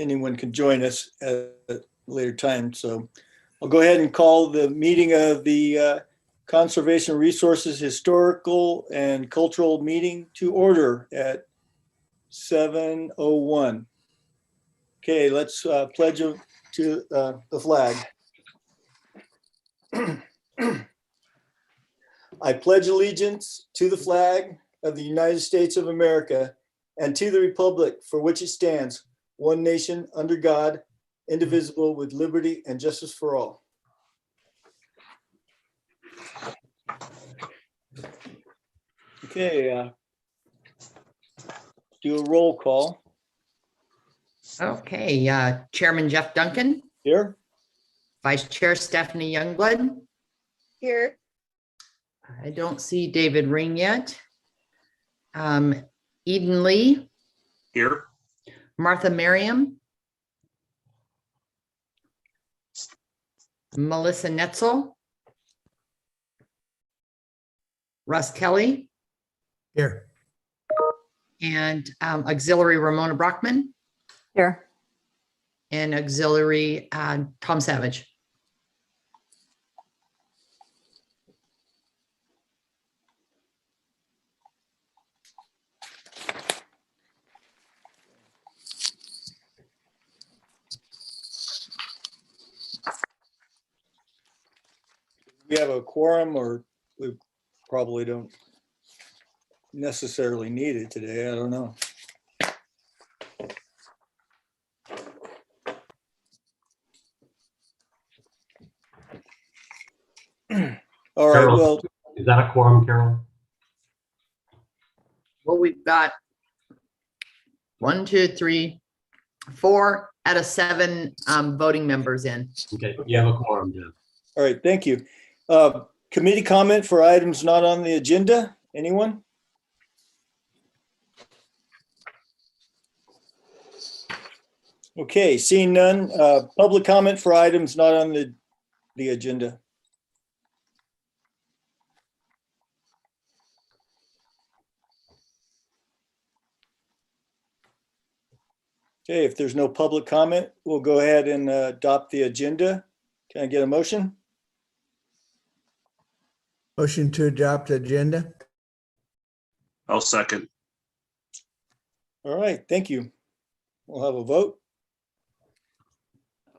anyone can join us at a later time. So I'll go ahead and call the meeting of the Conservation Resources Historical and Cultural Meeting to order at 7:01. Okay, let's pledge to the flag. I pledge allegiance to the flag of the United States of America and to the republic for which it stands, one nation under God, indivisible, with liberty and justice for all. Okay, do a roll call. Okay, Chairman Jeff Duncan. Here. Vice Chair Stephanie Youngblood. Here. I don't see David Ring yet. Eden Lee. Here. Martha Merriam. Melissa Netzel. Russ Kelly. Here. And auxiliary Ramona Brockman. Here. And auxiliary Tom Savage. We have a quorum, or we probably don't necessarily need it today. I don't know. All right, Carol, well, is that a quorum, Carol? Well, we've got 1, 2, 3, 4 out of 7 voting members in. Okay, you have a quorum, Jeff. all right, thank you. Committee comment for items not on the agenda, anyone? Okay, seeing none, public comment for items not on the agenda. Okay, if there's no public comment, we'll go ahead and adopt the agenda. Can I get a motion? Motion to adopt agenda. I'll second. All right, thank you. We'll have a vote.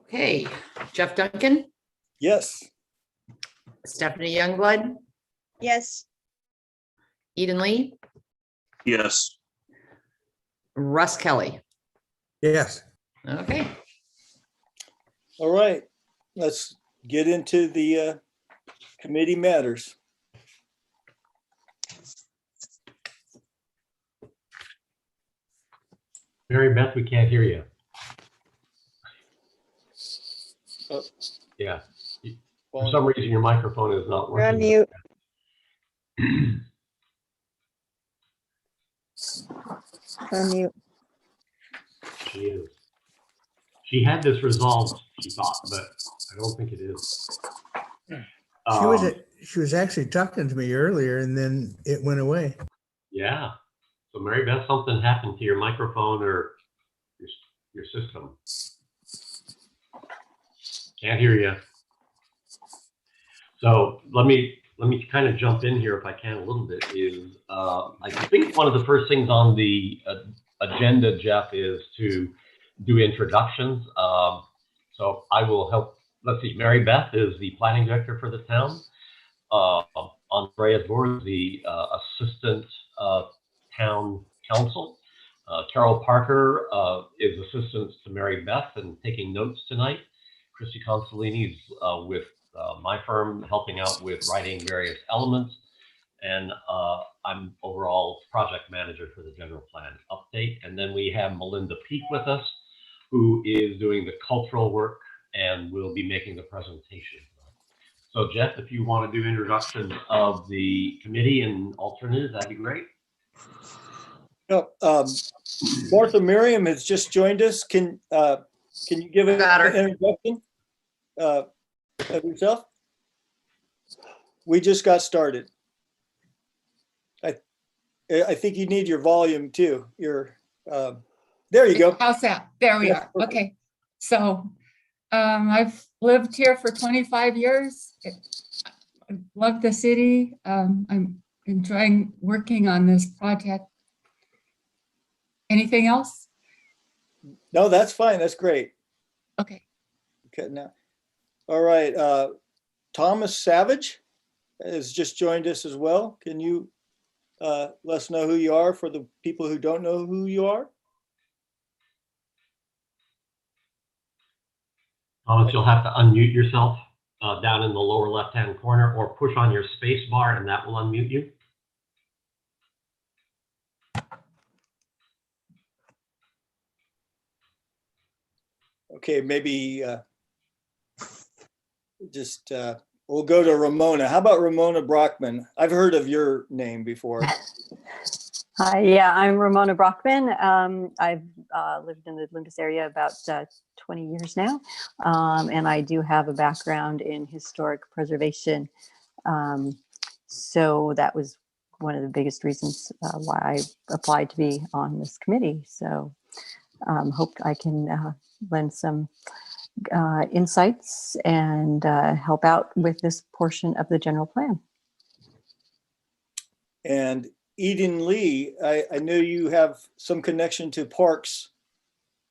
Okay, Jeff Duncan, Yes. Stephanie Youngblood, Yes. Eden Lee, Yes. Russ Kelly. Yes. Okay, All right, let's get into the committee matters. Mary Beth, we can't hear you. Oh. Yeah. For some reason, your microphone is not You're on working. mute. On mute. She is. She had this resolved, she thought, but I don't think it is. She was actually talking to me earlier and then it went away. Yeah. So Mary Beth, something happened to your microphone or your system. Can't hear you. So let me kind of jump in here if I can a little bit. Is I think one of the first things on the agenda, Jeff, is to do introductions. So I will help. Let's see. Mary Beth is the planning director for the town. Andrea's board, the assistant town council. Carol Parker is assistant to Mary Beth and taking notes tonight. Christy Consolini is with my firm helping out with writing various elements. And I'm overall project manager for the general plan update. And then we have Melinda Peak with us, who is doing the cultural work and will be making the presentation. So Jeff, if you want to do introduction of the committee and alternatives, that'd be great. Martha Merriam has just joined us. Can you give an introduction of yourself? We just got started. I think you need your volume too. There you go. How's that? There we That's are. perfect. Okay. So I've lived here for 25 years. I love the city. I'm enjoying working on this project. Anything else? No, that's fine. That's great. Okay. Okay, now, all right. Thomas Savage has just joined us as well. Can you let us know who you are for the people who don't know who you are? Thomas, you'll have to unmute yourself down in the lower left-hand corner, or push on your space bar and that will unmute you. Okay, maybe we'll go to Ramona. How about Ramona Brockman? I've heard of your name before. Hi, yeah, I'm Ramona Brockman. I've lived in the Loomis area about 20 years now, and I do have a background in historic preservation. So that was one of the biggest reasons why I applied to be on this committee. So hope I can lend some insights and help out with this portion of the general plan. And Eden Lee, I know you have some connection to parks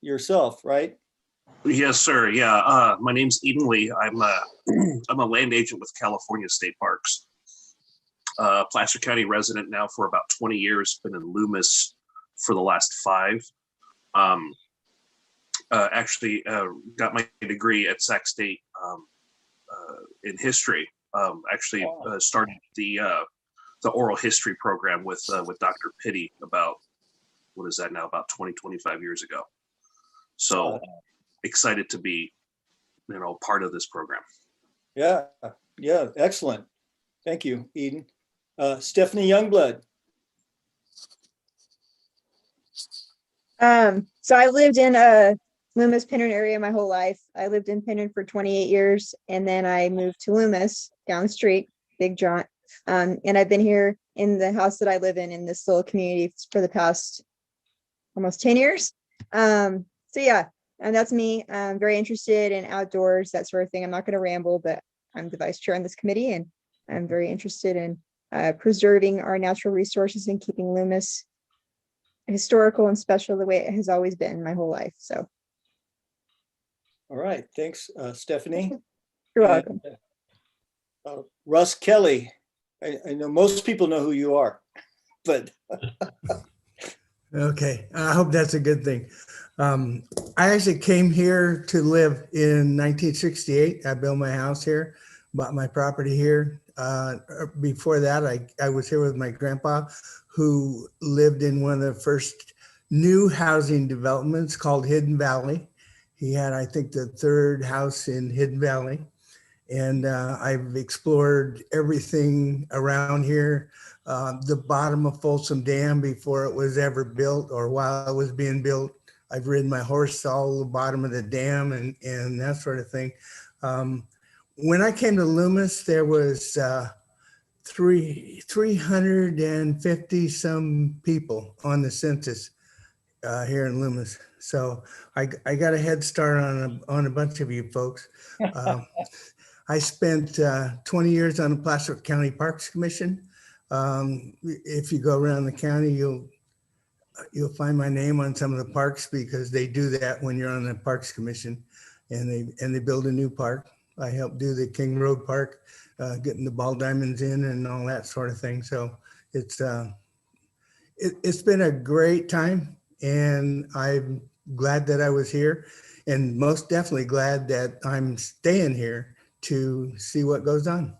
yourself, right? Yes, sir. Yeah. My name's Eden Lee. I'm a land agent with California State Parks. Placer County resident now for about 20 years. Been in Loomis for the last 5. Actually, got my degree at Sac State in history. Started the oral history program with Dr. Pitty about, what is that now, about 25 years ago. So excited to be, part of this program. Yeah, excellent. Thank you, Eden. Stephanie Youngblood. So I lived in Loomis Pinner area my whole life. I lived in Pinner for 28 years, and then I moved to Loomis down the street, Big John. And I've been here in the house that I live in this little community for the past almost 10 years. So yeah, and that's me. I'm very interested in outdoors, that sort of thing. I'm not going to ramble, but I'm the vice chair on this committee, and I'm very interested in preserving our natural resources and keeping Loomis historical and special the way it has always been my whole life. So. All right, thanks, Stephanie. You're welcome. Russ Kelly. I know most people know who you are, but. Okay, I hope that's a good thing. I actually came here to live in 1968. I built my house here, bought my property here. Before that, I was here with my grandpa, who lived in one of the first new housing developments called Hidden Valley. He had, I think, the 3rd house in Hidden Valley. And I've explored everything around here. The bottom of Folsom Dam before it was ever built, or while it was being built. I've ridden my horse all the bottom of the dam and that sort of thing. When I came to Loomis, there was 350 some people on the census here in Loomis. So I got a head start on a bunch of you folks. I spent 20 years on the Placer County Parks Commission. If you go around the county, you'll find my name on some of the parks, because they do that when you're on the Parks Commission, and they build a new park. I helped do the King Road Park, getting the ball diamonds in and all that sort of thing. So it's been a great time, and I'm glad that I was here, and most definitely glad that I'm staying here to see what goes on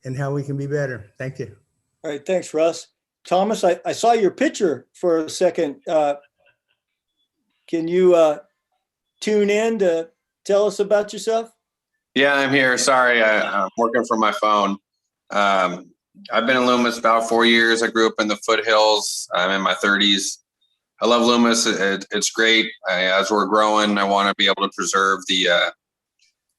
and how we can be better. Thank you. All right, thanks, Russ. Thomas, I saw your picture for a second. Can you tune in to tell us about yourself? Yeah, I'm here. Sorry, I'm working from my phone. I've been in Loomis about 4 years. I grew up in the foothills. I'm in my 30s. I love Loomis. It's great. As we're growing, I want to be able to preserve the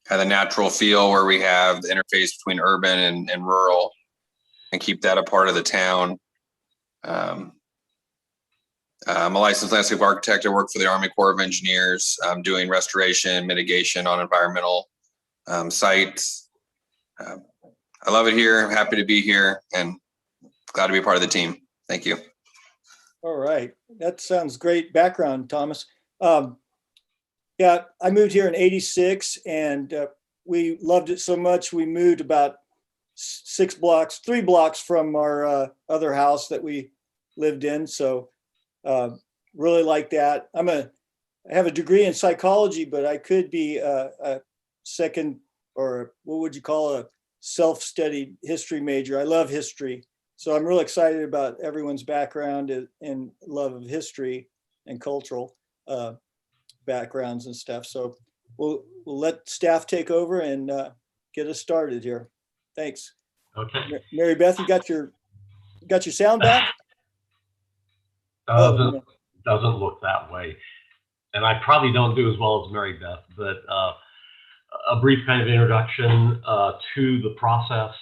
kind of natural feel where we have the interface between urban and rural, and keep that a part of the town. I'm a licensed landscape architect. I work for the Army Corps of Engineers. I'm doing restoration, mitigation on environmental sites. I love it here. I'm happy to be here and glad to be a part of the team. Thank you. All right. That sounds great background, Thomas. Yeah, I moved here in '86 and we loved it so much. We moved about 3 blocks from our other house that we lived in. So really like that. I have a degree in psychology, but I could be a second, or what would you call, a self-studied history major. I love history. So I'm real excited about everyone's background and love of history and cultural backgrounds and stuff. So we'll let staff take over and get us started here. Thanks. Okay. Mary Beth, you got your sound back? Doesn't look that way. And I probably don't do as well as Mary Beth, but a brief kind of introduction to the process.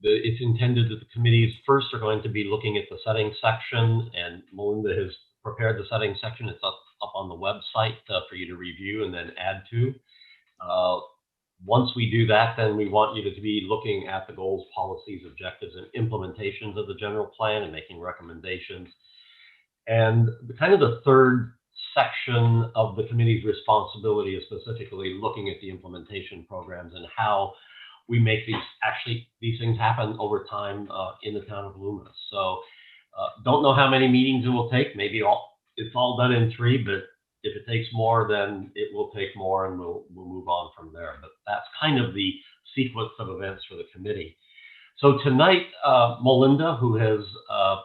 It's intended that the committees first are going to be looking at the settings section, and Melinda has prepared the settings section. It's up on the website for you to review and then add to. Once we do that, then we want you to be looking at the goals, policies, objectives, and implementations of the general plan and making recommendations. And the third section of the committee's responsibility is specifically looking at the implementation programs and how we make these things happen over time in the town of Loomis. So don't know how many meetings it will take. Maybe it's all done in 3, but if it takes more, then it will take more, and we'll move on from there. But that's kind of the sequence of events for the committee. So tonight, Melinda, who has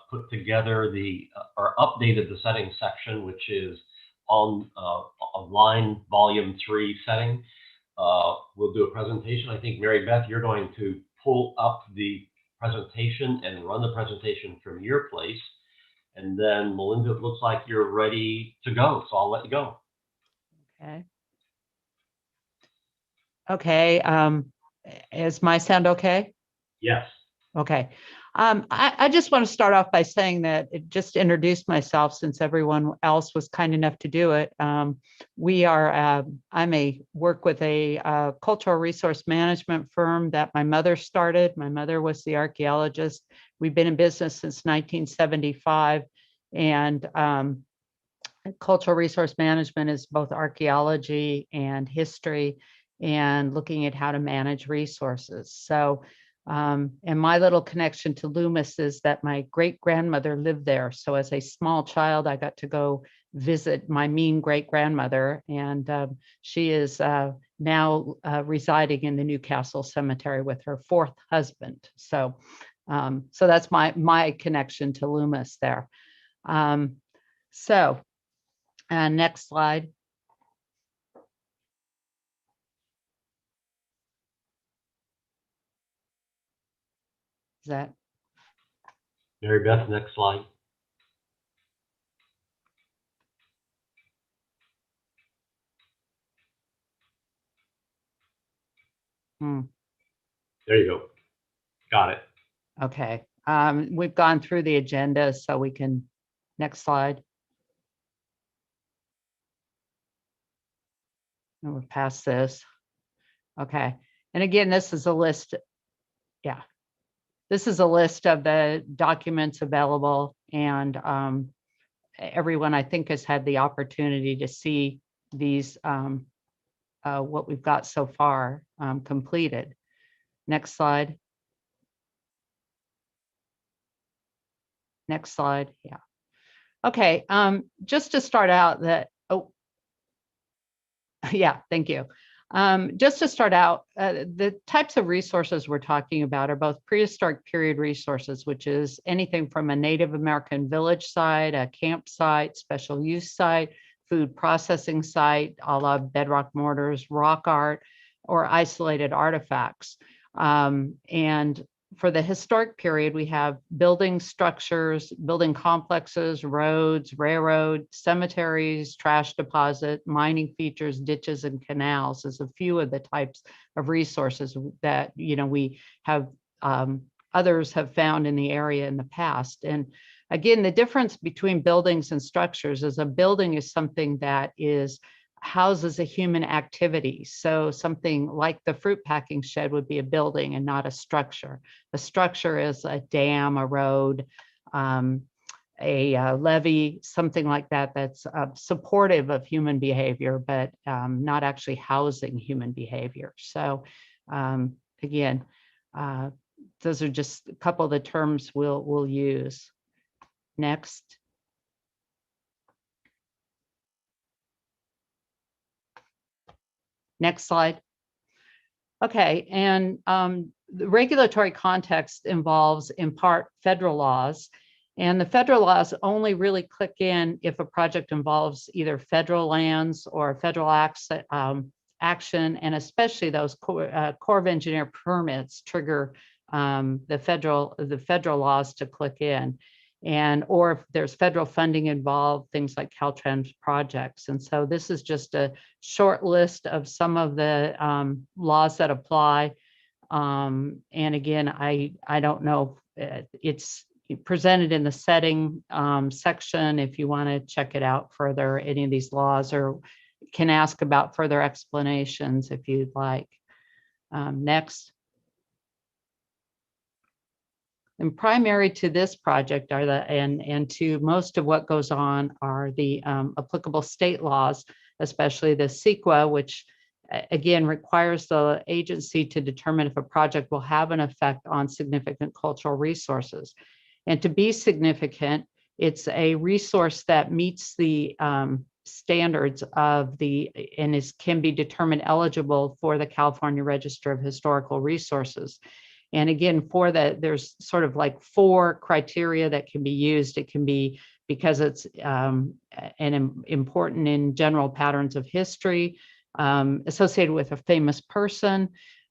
put together or updated the settings section, which is on line volume 3 setting, we'll do a presentation. I think Mary Beth, you're going to pull up the presentation and run the presentation from your place. And then Melinda, it looks like you're ready to go. So I'll let you go. Okay. Okay. Is my sound okay? Yes. Okay. I just want to start off by saying that just introduce myself since everyone else was kind enough to do it. I work with a cultural resource management firm that my mother started. My mother was the archaeologist. We've been in business since 1975, and cultural resource management is both archaeology and history and looking at how to manage resources. So and my little connection to Loomis is that my great-grandmother lived there. So as a small child, I got to go visit my mean great-grandmother, and she is now residing in the Newcastle Cemetery with her 4th husband. So so that's my connection to Loomis there. Next slide. Is that? Mary Beth, next slide. There you go. Got it. Okay. We've gone through the agenda, so we can, next slide. And we're past this. Okay. And again, this is a list. Yeah. This is a list of the documents available, and everyone, I think, has had the opportunity to see these, what we've got so far completed. Next slide. Next slide. Yeah. Okay. Just to start out yeah, thank you. Just to start out, the types of resources we're talking about are both prehistoric period resources, which is anything from a Native American village site, a campsite, special use site, food processing site, a la bedrock mortars, rock art, or isolated artifacts. And for the historic period, we have building structures, building complexes, roads, railroad, cemeteries, trash deposit, mining features, ditches, and canals as a few of the types of resources that, we have, others have found in the area in the past. And again, the difference between buildings and structures is a building is something that houses a human activity. So something like the fruit packing shed would be a building and not a structure. A structure is a dam, a road, a levee, something like that, that's supportive of human behavior, but not actually housing human behavior. So again, those are just a couple of the terms we'll use. Next. Next slide. Okay, and the regulatory context involves in part federal laws, and the federal laws only really click in if a project involves either federal lands or federal action, and especially those Corps of Engineer permits trigger the federal laws to click in, and or if there's federal funding involved, things like Caltrans projects. And so this is just a short list of some of the laws that apply. And again, I don't know, it's presented in the setting section if you want to check it out further, any of these laws, or can ask about further explanations if you'd like. Next. And primary to this project are and to most of what goes on are the applicable state laws, especially the CEQA, which again requires the agency to determine if a project will have an effect on significant cultural resources. And to be significant, it's a resource that meets the standards of can be determined eligible for the California Register of Historical Resources. And again, there's sort of like 4 criteria that can be used. It can be because it's important in general patterns of history, associated with a famous person,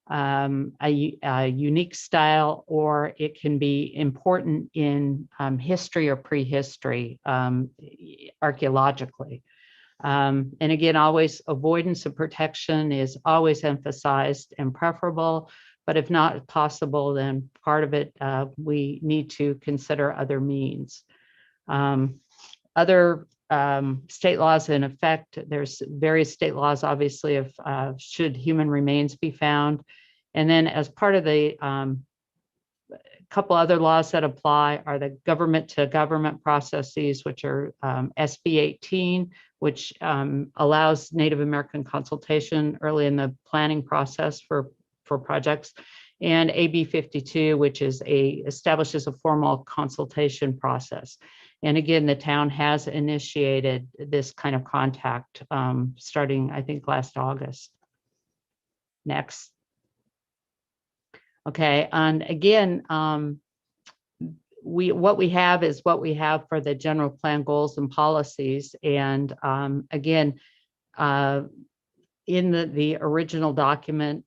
a unique style, or it can be important in history or prehistory, archaeologically. And again, always avoidance of protection is always emphasized and preferable. But if not possible, then part of it, we need to consider other means. Other state laws in effect, there's various state laws, obviously, of should human remains be found. And then as part of the couple other laws that apply are the government to government processes, which are SB 18, which allows Native American consultation early in the planning process for projects, and AB 52, which establishes a formal consultation process. And again, the town has initiated this kind of contact starting, I think, last August. Next. Okay, and again, what we have is what we have for the general plan goals and policies. And again, in the original document,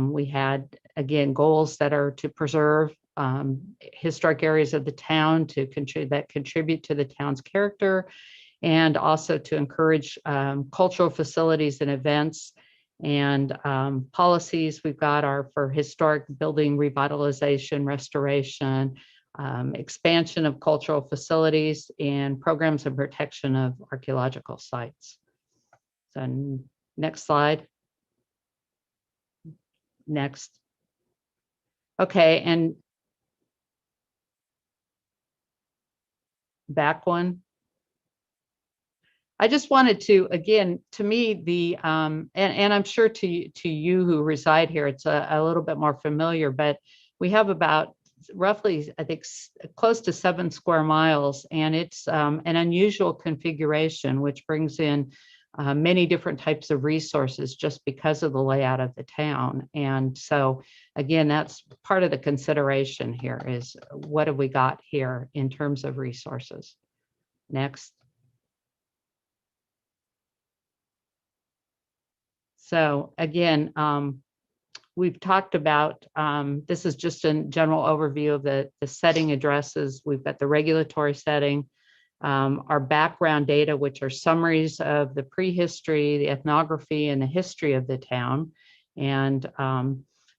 we had, again, goals that are to preserve historic areas of the town that contribute to the town's character, and also to encourage cultural facilities and events. And policies we've got are for historic building revitalization, restoration, expansion of cultural facilities, and programs of protection of archaeological sites. So next slide. Next. Okay, and back one. I just wanted to, again, to me, and I'm sure to you who reside here, it's a little bit more familiar, but we have about roughly, I think, close to 7 square miles, and it's an unusual configuration, which brings in many different types of resources just because of the layout of the town. And so, again, that's part of the consideration here is what have we got here in terms of resources. Next. So again, we've talked about, this is just a general overview of the setting addresses. We've got the regulatory setting, our background data, which are summaries of the prehistory, the ethnography, and the history of the town. And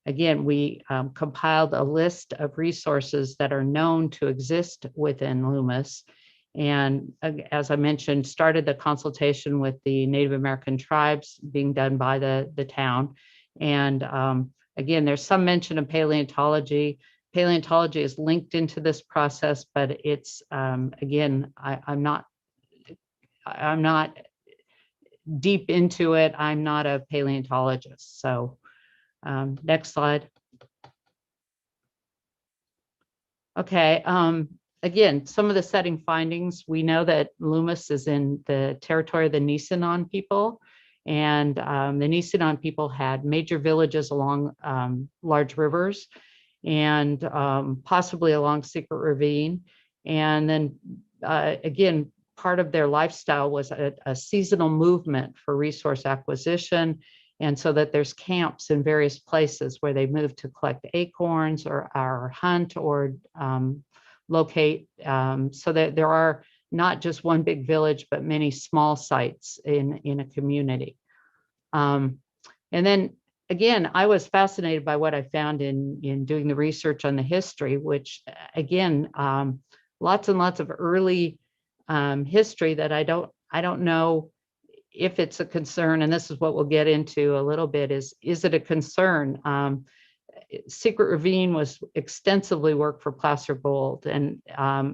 again, we compiled a list of resources that are known to exist within Loomis. And as I mentioned, started the consultation with the Native American tribes being done by the town. And again, there's some mention of paleontology. Paleontology is linked into this process, but it's, again, I'm not deep into it. I'm not a paleontologist. So next slide. Okay, again, some of the setting findings, we know that Loomis is in the territory of the Nisenan people, and the Nisenan people had major villages along large rivers and possibly along Secret Ravine. And then again, part of their lifestyle was a seasonal movement for resource acquisition. And so that there's camps in various places where they move to collect acorns or hunt or locate, so that there are not just one big village, but many small sites in a community. And then again, I was fascinated by what I found in doing the research on the history, which again, lots and lots of early history that I don't know if it's a concern, and this is what we'll get into a little bit, is it a concern? Secret Ravine was extensively worked for placer gold. And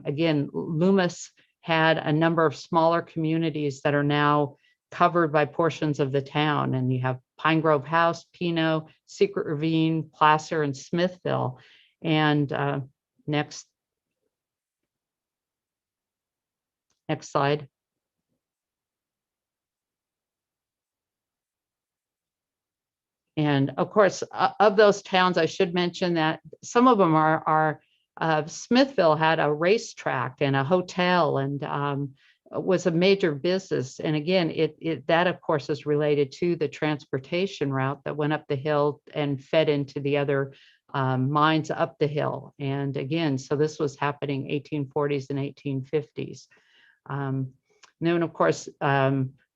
again, Loomis had a number of smaller communities that are now covered by portions of the town. And you have Pine Grove House, Pino, Secret Ravine, Placer, and Smithville. And next slide. And of course, of those towns, I should mention that some of them are Smithville had a racetrack and a hotel and was a major business. And again, that of course is related to the transportation route that went up the hill and fed into the other mines up the hill. And again, so this was happening 1840s and 1850s. Then of course,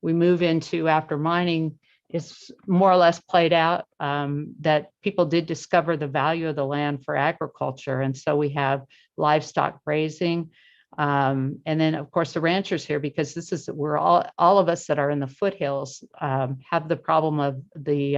we move into after mining. It's more or less played out that people did discover the value of the land for agriculture. And so we have livestock grazing. And then of course the ranchers here, because this is, we're all of us that are in the foothills have the problem of the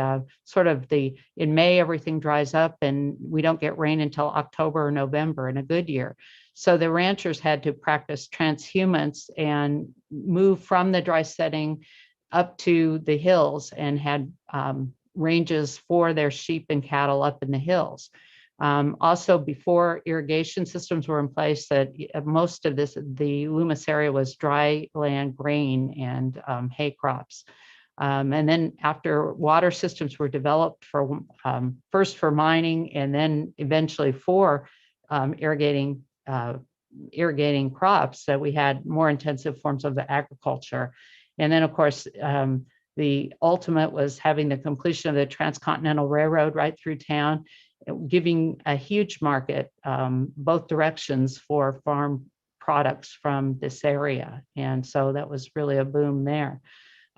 in May, everything dries up and we don't get rain until October or November in a good year. So the ranchers had to practice transhumance and move from the dry setting up to the hills and had ranges for their sheep and cattle up in the hills. Also, before irrigation systems were in place, that most of the Loomis area was dry land, grain, and hay crops. And then after water systems were developed for first for mining and then eventually for irrigating crops, that we had more intensive forms of the agriculture. And then, of course, the ultimate was having the completion of the Transcontinental Railroad right through town, giving a huge market, both directions, for farm products from this area. And so that was really a boom there.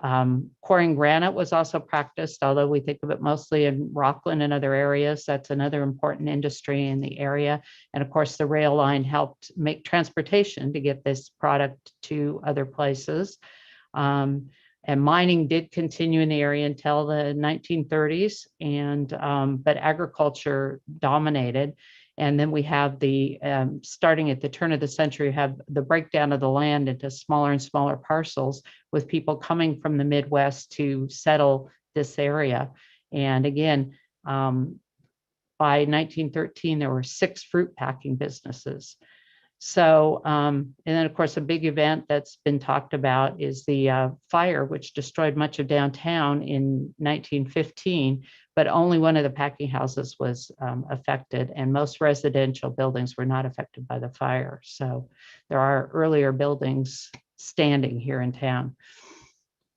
Quarrying granite was also practiced, although we think of it mostly in Rockland and other areas. That's another important industry in the area. And of course, the rail line helped make transportation to get this product to other places. And mining did continue in the area until the 1930s, but agriculture dominated. And then we have the, starting at the turn of the century, have the breakdown of the land into smaller and smaller parcels with people coming from the Midwest to settle this area. And again, by 1913, there were 6 fruit packing businesses. So, and then of course, a big event that's been talked about is the fire, which destroyed much of downtown in 1915, but only one of the packing houses was affected, and most residential buildings were not affected by the fire. So there are earlier buildings standing here in town.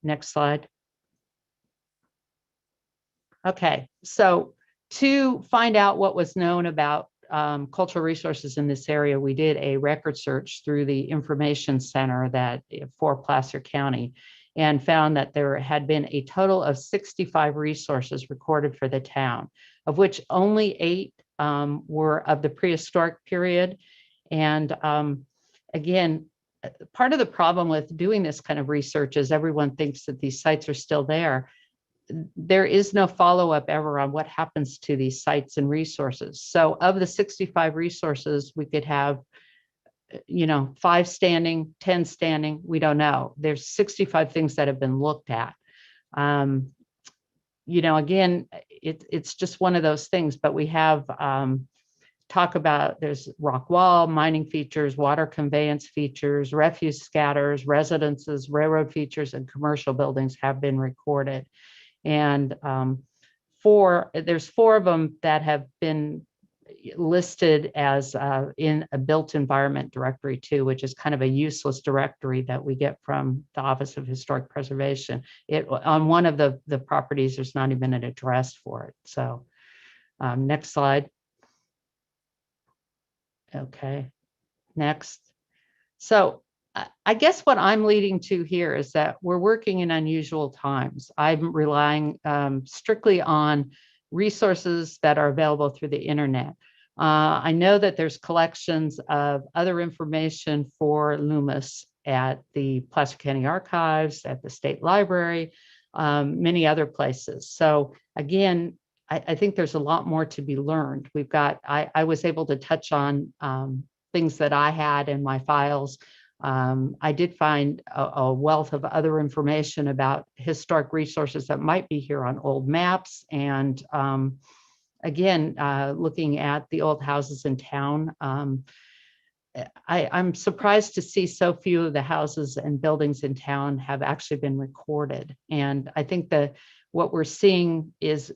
Next slide. Okay, so to find out what was known about cultural resources in this area, we did a record search through the information center that for Placer County, and found that there had been a total of 65 resources recorded for the town. of which only 8 were of the prehistoric period. And again, part of the problem with doing this kind of research is everyone thinks that these sites are still there. There is no follow-up ever on what happens to these sites and resources. So of the 65 resources, we could have 5 standing, 10 standing, we don't know. There's 65 things that have been looked at. Again, it's just one of those things, but we have talk about there's rock wall, mining features, water conveyance features, refuse scatters, residences, railroad features, and commercial buildings have been recorded. And there's 4 of them that have been listed as in a built environment directory too, which is kind of a useless directory that we get from the Office of Historic Preservation. On one of the properties, there's not even an address for it. So next slide. Okay, next. So I guess what I'm leading to here is that we're working in unusual times. I'm relying strictly on resources that are available through the internet. I know that there's collections of other information for Loomis at the Placer County Archives, at the State Library, many other places. So again, I think there's a lot more to be learned. I was able to touch on things that I had in my files. I did find a wealth of other information about historic resources that might be here on old maps. And again, looking at the old houses in town, I'm surprised to see so few of the houses and buildings in town have actually been recorded. And I think that what we're seeing is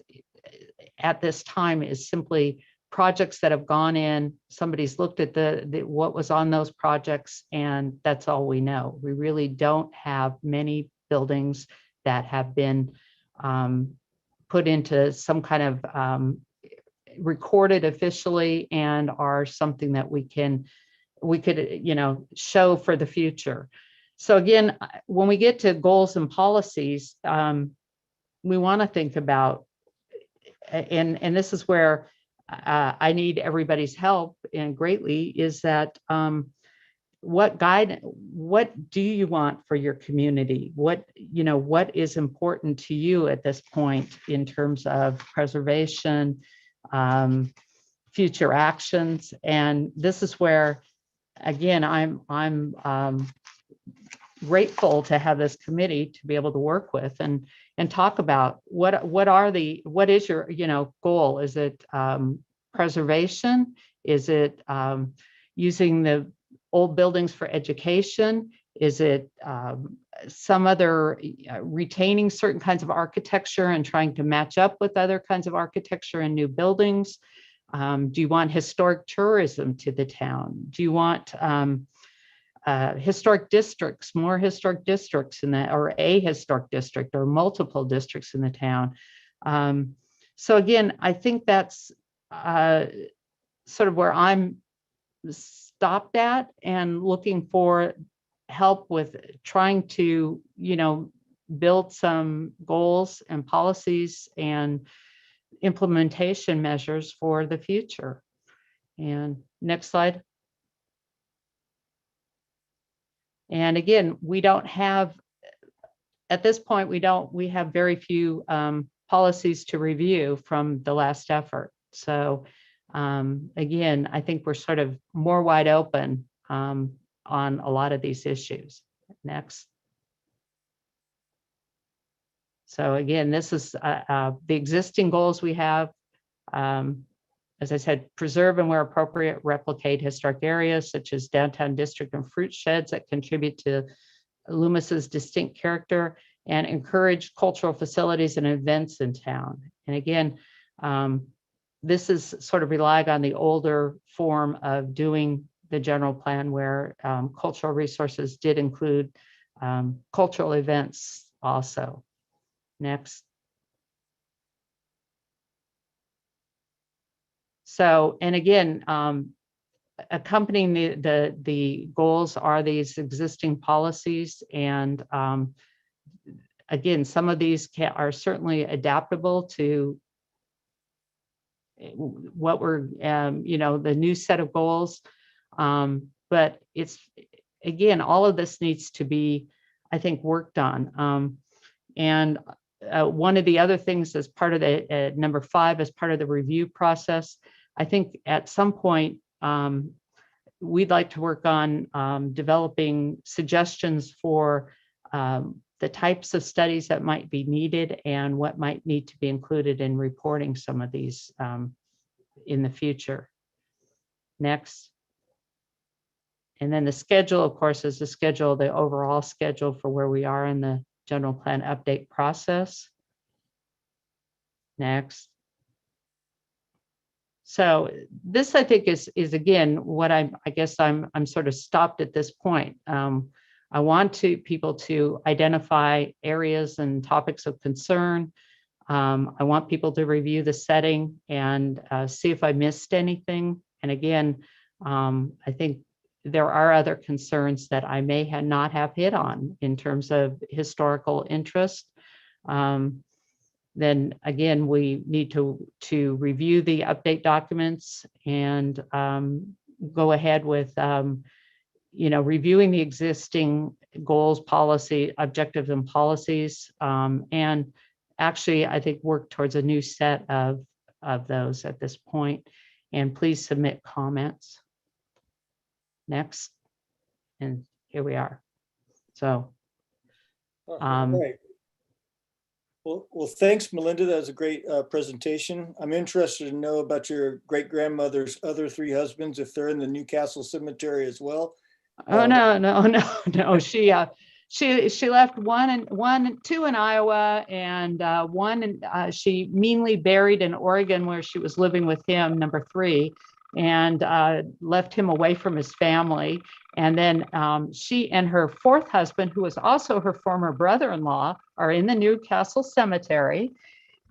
at this time is simply projects that have gone in, somebody's looked at what was on those projects, and that's all we know. We really don't have many buildings that have been put into some kind of recorded officially and are something that we could show for the future. So again, when we get to goals and policies, we want to think about, and this is where I need everybody's help and greatly, is that what do you want for your community? What is important to you at this point in terms of preservation, future actions? And this is where, again, I'm grateful to have this committee to be able to work with and talk about what is your goal? Is it preservation? Is it using the old buildings for education? Is it some other retaining certain kinds of architecture and trying to match up with other kinds of architecture in new buildings? Do you want historic tourism to the town? Do you want historic districts, more historic districts or a historic district or multiple districts in the town? So again, I think that's sort of where I'm stopped at and looking for help with trying to, build some goals and policies and implementation measures for the future. And next slide. And again, we don't have, at this point, we have very few policies to review from the last effort. So again, I think we're sort of more wide open on a lot of these issues. Next. So again, this is the existing goals we have. As I said, preserve and where appropriate, replicate historic areas such as downtown district and fruit sheds that contribute to Loomis's distinct character, and encourage cultural facilities and events in town. And again, this is sort of relying on the older form of doing the general plan where cultural resources did include cultural events also. Next. So, and again, accompanying the goals are these existing policies, and again, some of these are certainly adaptable to what we're, the new set of goals. But it's, again, all of this needs to be, I think, worked on. And one of the other things as part of the number 5, as part of the review process, I think at some point, we'd like to work on developing suggestions for the types of studies that might be needed and what might need to be included in reporting some of these in the future. Next. And then the schedule, of course, is the overall schedule for where we are in the general plan update process. Next. So this, I think, is again what I guess I'm sort of stopped at this point. I want people to identify areas and topics of concern. I want people to review the setting and see if I missed anything. And again, I think there are other concerns that I may not have hit on in terms of historical interest. Then again, we need to review the update documents and go ahead with reviewing the existing goals, policy, objectives, and policies, and actually, I think, work towards a new set of those at this point. And please submit comments. Next, and here we are. So, All right. Well, thanks, Melinda. That was a great presentation. I'm interested to know about your great-grandmother's other 3 husbands, if they're in the Newcastle Cemetery as well. Oh, no. She left 2 in Iowa, and she meanly buried in Oregon, where she was living with him, number 3, and left him away from his family. And then she and her 4th husband, who was also her former brother-in-law, are in the Newcastle Cemetery,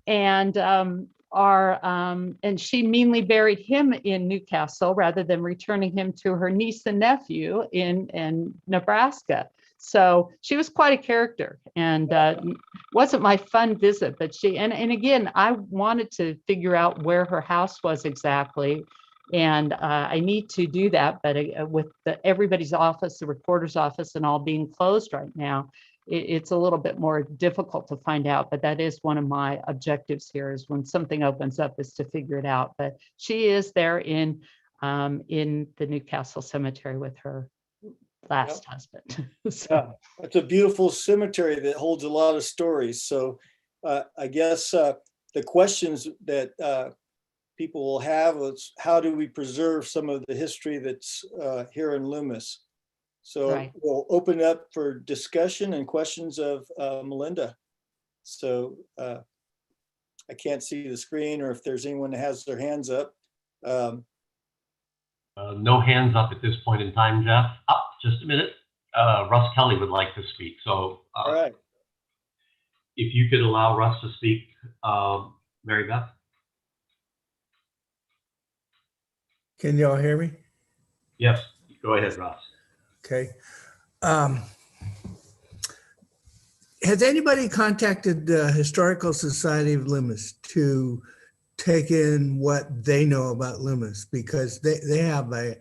and and she meanly buried him in Newcastle rather than returning him to her niece and nephew in Nebraska. So she was quite a character, and wasn't my fun visit, but and again, I wanted to figure out where her house was exactly. And I need to do that, but with everybody's office, the recorder's office, and all being closed right now, it's a little bit more difficult to find out. But that is one of my objectives here, is when something opens up, is to figure it out. But she is there in the Newcastle Cemetery with her last husband. So. Yeah, it's a beautiful cemetery that holds a lot of stories. So I guess the questions that people will have is, how do we preserve some of the history that's here in Loomis? So Right. We'll open up for discussion and questions of Melinda. So I can't see the screen, or if there's anyone that has their hands up. No hands up at this point in time, Jeff. Just a minute. Russ Kelly would like to speak. So All right. if you could allow Russ to speak, Mary Beth. Can y'all hear me? Yes, go ahead, Russ. Okay. Has anybody contacted the Historical Society of Loomis to take in what they know about Loomis? Because they have a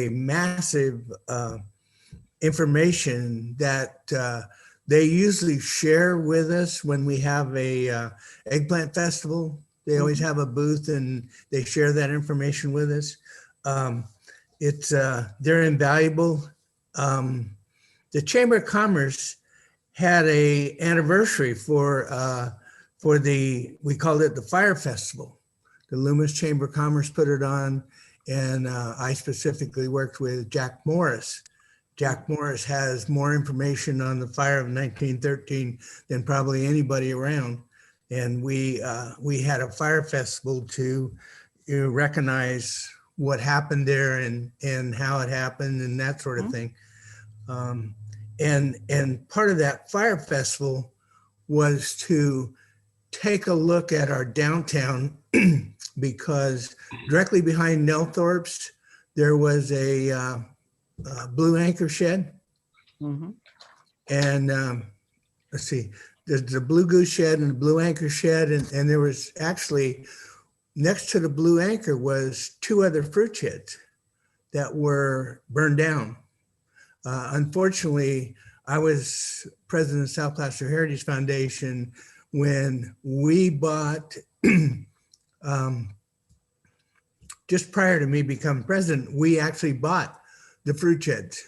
massive information that they usually share with us when we have a eggplant festival. They always have a booth and they share that information with us. They're invaluable. The Chamber of Commerce had a anniversary for we called it the Fire Festival. The Loomis Chamber of Commerce put it on, and I specifically worked with Jack Morris. Jack Morris has more information on the fire of 1913 than probably anybody around. And we had a fire festival to recognize what happened there and how it happened and that sort of thing. And part of that fire festival was to take a look at our downtown because directly behind Nelthorpe's, there was a blue anchor shed. Mm-hmm. And let's see, there's the blue goose shed and the blue anchor shed. And there was actually next to the Blue Anchor was 2 other fruit sheds that were burned down. Unfortunately, I was president of South Placer Heritage Foundation when we bought, just prior to me becoming president, we actually bought the fruit sheds.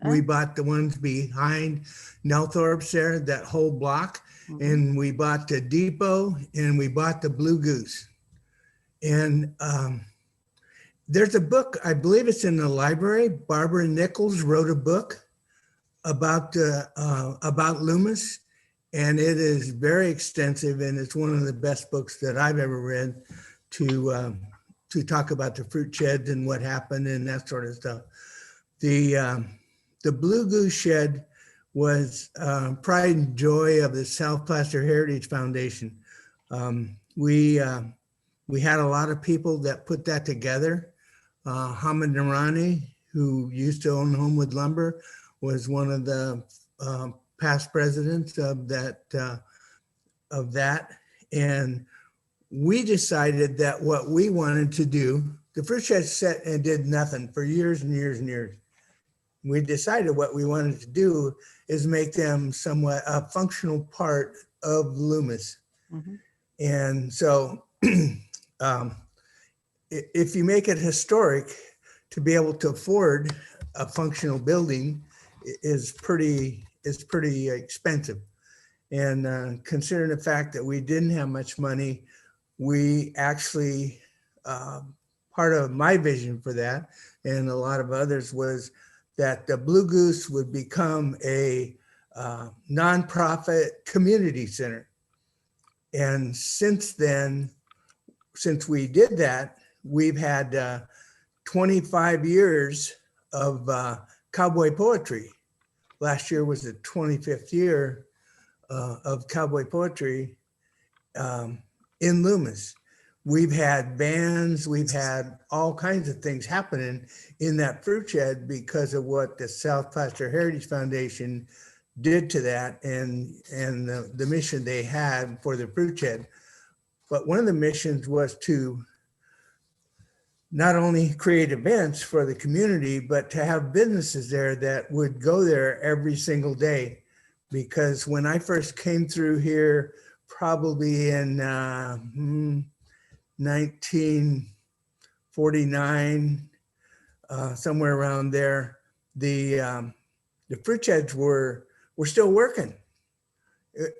We bought the ones behind Nelthorpe's there, that whole block, and we bought the depot and we bought the Blue Goose. And there's a book, I believe it's in the library. Barbara Nichols wrote a book about Loomis, and it is very extensive, and it's one of the best books that I've ever read to talk about the fruit sheds and what happened and that sort of stuff. The Blue Goose Shed was pride and joy of the South Placer Heritage Foundation. We had a lot of people that put that together. Hamid Narani, who used to own Homewood Lumber, was one of the past presidents of that. And we decided that what we wanted to do, the fruit shed sat and did nothing for years and years and years. We decided what we wanted to do is make them somewhat a functional part of Loomis. And so if you make it historic, to be able to afford a functional building is pretty expensive. And considering the fact that we didn't have much money, we actually, part of my vision for that, and a lot of others, was that the Blue Goose would become a nonprofit community center. And since then, since we did that, we've had 25 years of cowboy poetry. Last year was the 25th year of cowboy poetry in Loomis. We've had bands, we've had all kinds of things happening in that fruit shed because of what the South Placer Heritage Foundation did to that and the mission they had for the fruit shed. But one of the missions was to not only create events for the community, but to have businesses there that would go there every single day. Because when I first came through here, probably in 1949, somewhere around there, the fruit sheds were still working.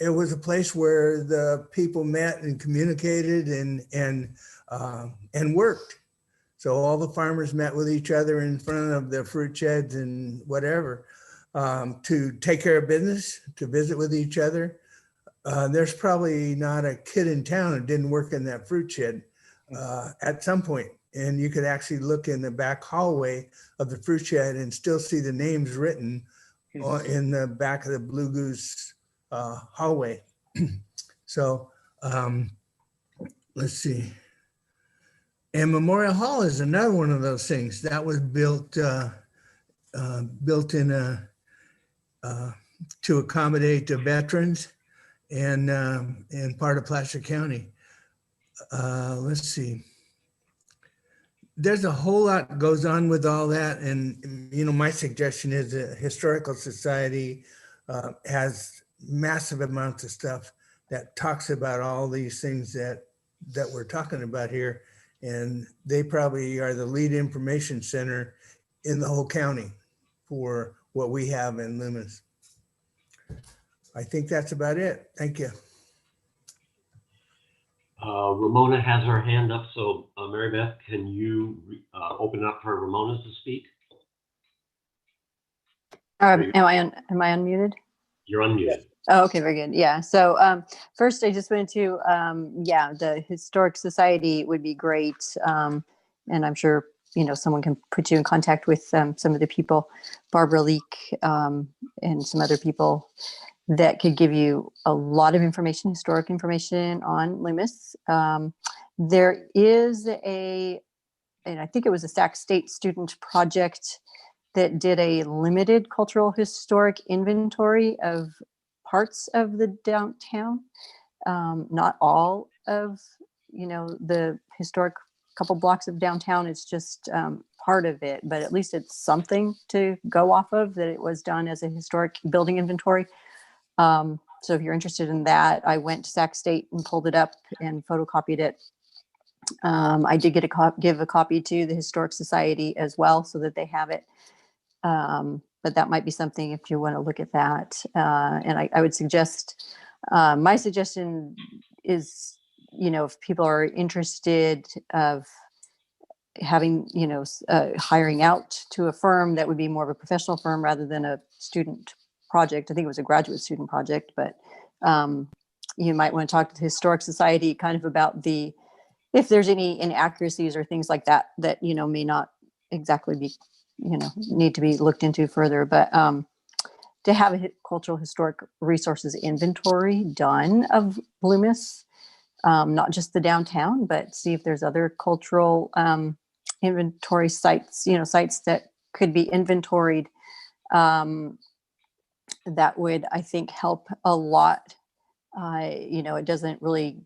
It was a place where the people met and communicated and worked. So all the farmers met with each other in front of the fruit sheds and whatever, to take care of business, to visit with each other. There's probably not a kid in town that didn't work in that fruit shed at some point. And you could actually look in the back hallway of the fruit shed and still see the names written in the back of the Blue Goose hallway. So let's see. And Memorial Hall is another one of those things that was built in to accommodate the veterans and part of Placer County. Let's see. There's a whole lot goes on with all that, and my suggestion is the Historical Society has massive amounts of stuff that talks about all these things that we're talking about here. And they probably are the lead information center in the whole county for what we have in Loomis. I think that's about it. Thank you. Ramona has her hand up. So Mary Beth, can you open up for Ramona to speak? Am I unmuted? You're unmuted. Oh, okay, very good. Yeah. So first, I just wanted to, the Historic Society would be great, and I'm sure someone can put you in contact with some of the people, Barbara Leake, and some other people that could give you a lot of information, historic information on Loomis. There is and I think it was a Sac State student project that did a limited cultural historic inventory of parts of the downtown, not all of the historic couple blocks of downtown is just part of it, but at least it's something to go off of, that it was done as a historic building inventory. So if you're interested in that, I went to Sac State and pulled it up and photocopied it. I did get give a copy to the Historic Society as well, so that they have it. But that might be something if you want to look at that. And I would suggest, my suggestion is, if people are interested of having, hiring out to a firm that would be more of a professional firm rather than a student project. I think it was a graduate student project, but you might want to talk to the Historic Society kind of about if there's any inaccuracies or things like that, may not exactly be, need to be looked into further. But to have a cultural historic resources inventory done of Loomis, not just the downtown, but see if there's other cultural inventory sites, sites that could be inventoried, that would, I think, help a lot. It doesn't really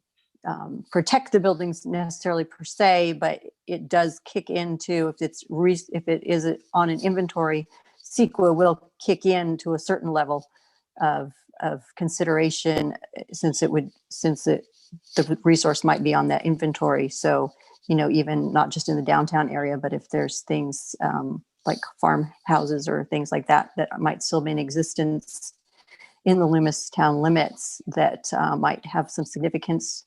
protect the buildings necessarily per se, but it does kick into, if it is on an inventory, CEQA will kick in to a certain level of consideration, since the resource might be on that inventory. So, even not just in the downtown area, but if there's things like farmhouses or things like that might still be in existence in the Loomis town limits that might have some significance,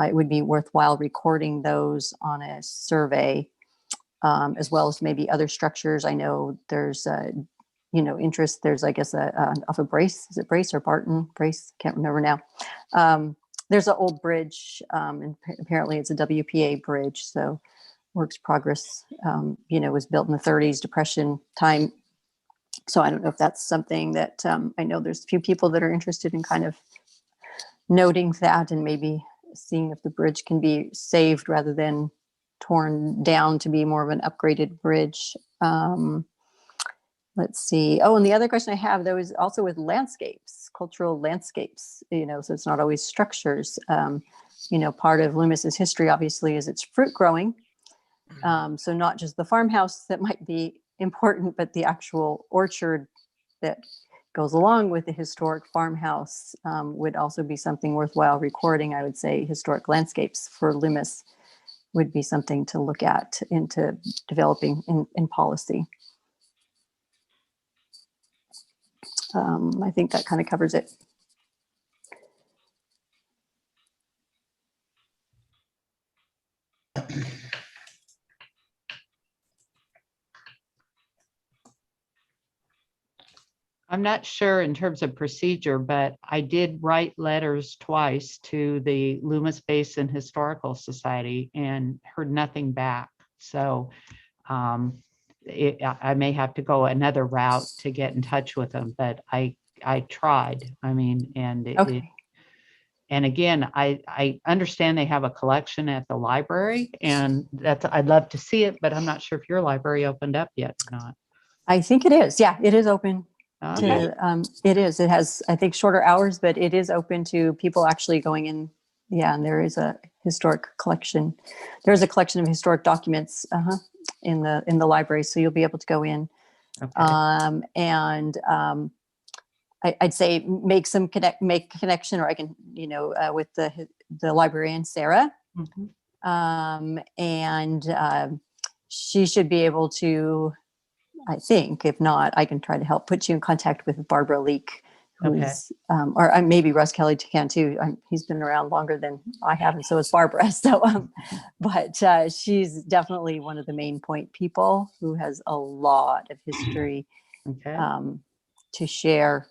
it would be worthwhile recording those on a survey, as well as maybe other structures. I know there's interest. There's, I guess, off of Brace. Is it Brace or Barton? Brace? Can't remember now. There's an old bridge, and apparently it's a WPA bridge. So Works Progress, was built in the 30s, Depression time. So I don't know if that's something that I know there's a few people that are interested in kind of noting that, and maybe seeing if the bridge can be saved rather than torn down to be more of an upgraded bridge. Let's see. Oh, and the other question I have, though, is also with landscapes, cultural landscapes, so it's not always structures. Part of Loomis's history, obviously, is its fruit growing. So not just the farmhouse that might be important, but the actual orchard that goes along with the historic farmhouse would also be something worthwhile recording. I would say historic landscapes for Loomis would be something to look at into developing in policy. I think that kind of covers it. I'm not sure in terms of procedure, but I did write letters twice to the Loomis Basin Historical Society and heard nothing back. So I may have to go another route to get in touch with them, but I tried. I mean, and Okay. and again, I understand they have a collection at the library, and I'd love to see it, but I'm not sure if your library opened up yet or not. I think it is. Yeah, it is open. Okay. It is. It has, I think, shorter hours, but it is open to people actually going in. Yeah, and there is a historic collection. There's a collection of historic documents in the library, so you'll be able to go in. Okay. I'd say make connection, or I can, with the librarian Sarah, and she should be able to. I think, if not, I can try to help put you in contact with Barbara Leake, who's, or maybe Russ Kelly can too. He's been around longer than I have, and so is Barbara. So, but she's definitely one of the main point people who has a lot of history to share.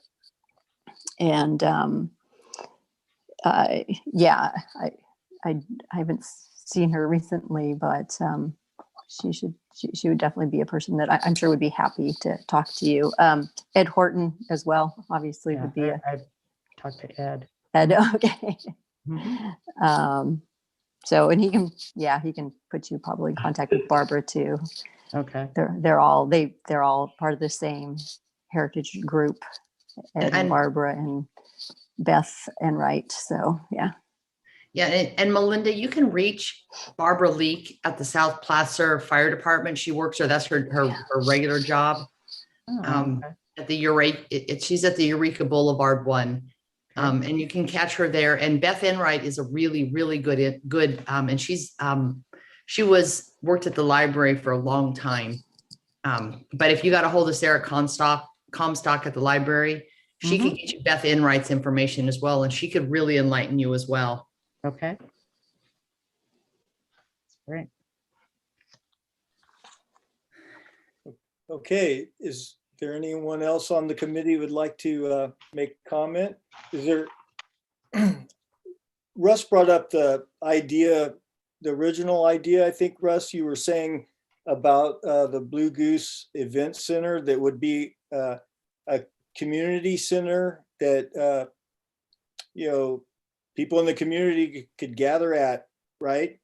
And yeah, I haven't seen her recently, but she would definitely be a person that I'm sure would be happy to talk to you. Ed Horton as well, obviously, would be I've talked to Ed. Ed, okay. So, and he can put you probably in contact with Barbara too. Okay. They're all part of the same heritage group, Ed and Barbara and Beth and Wright. So, yeah. Yeah, and Melinda, you can reach Barbara Leake at the South Placer Fire Department. She works there. That's her regular job. Oh, okay. At the Eureka, she's at the Eureka Boulevard one. And you can catch her there. And Beth Enright is a really, really good, and she worked at the library for a long time. But if you got a hold of Sarah Comstock at the library, she could get you Beth Enright's information as well, and she could really enlighten you as well. Okay. That's great. Okay, is there anyone else on the committee who would like to make comment? Is there, Russ brought up the idea, the original idea, I think, Russ, you were saying about the Blue Goose Event Center that would be a community center that, you know, people in the community could gather at, right?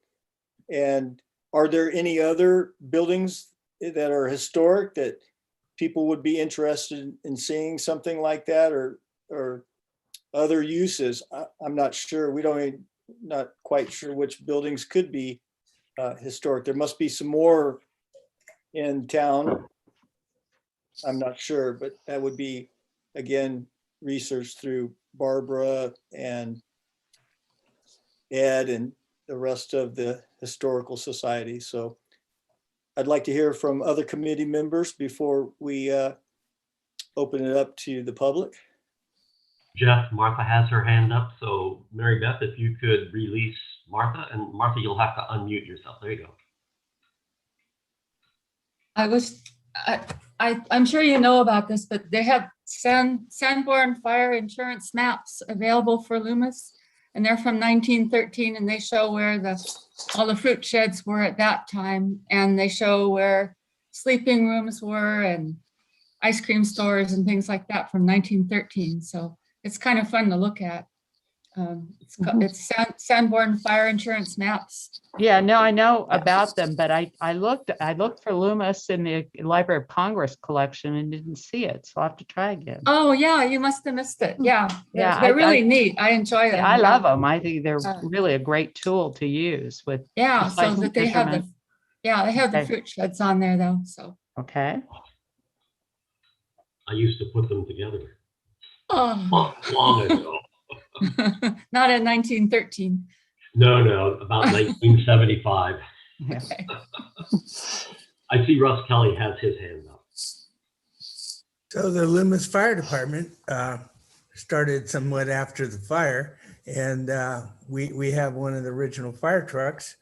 And are there any other buildings that are historic that people would be interested in seeing something like that, or other uses? I'm not sure. Not quite sure which buildings could be historic. There must be some more in town. I'm not sure, but that would be, again, research through Barbara and Ed and the rest of the historical society. So I'd like to hear from other committee members before we open it up to the public. Jeff, Martha has her hand up. So Mary Beth, if you could release Martha, and Martha, you'll have to unmute yourself. There you go. I'm sure you know about this, but they have Sanborn fire insurance maps available for Loomis, and they're from 1913, and they show where all the fruit sheds were at that time, and they show where sleeping rooms were and ice cream stores and things like that from 1913. So it's kind of fun to look at. It's Sanborn fire insurance maps. Yeah, no, I know about them, but I looked for Loomis in the Library of Congress collection and didn't see it. So I'll have to try again. Oh yeah, you must have missed it. Yeah, Yeah, they're really neat. I enjoy them. I love them. I think they're really a great tool to use with. Yeah, so that they have they have the Okay. fruit sheds on there though. So Okay. I used to put them together oh. long ago. Not in 1913. No, about 1975. Yeah. Okay. I see Russ Kelly has his hand up. So the Loomis Fire Department started somewhat after the fire, and we have one of the original fire trucks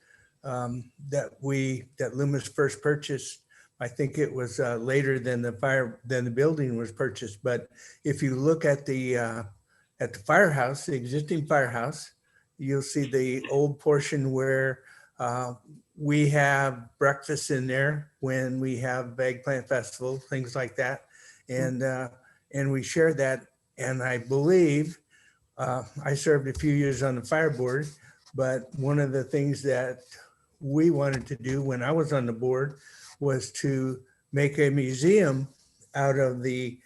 that Loomis first purchased. I think it was later than the building was purchased. But if you look at the firehouse, the existing firehouse, you'll see the old portion where we have breakfast in there when we have Eggplant Festival, things like that. And we share that. And I believe I served a few years on the fire board, but one of the things that we wanted to do when I was on the board was to make a museum out of the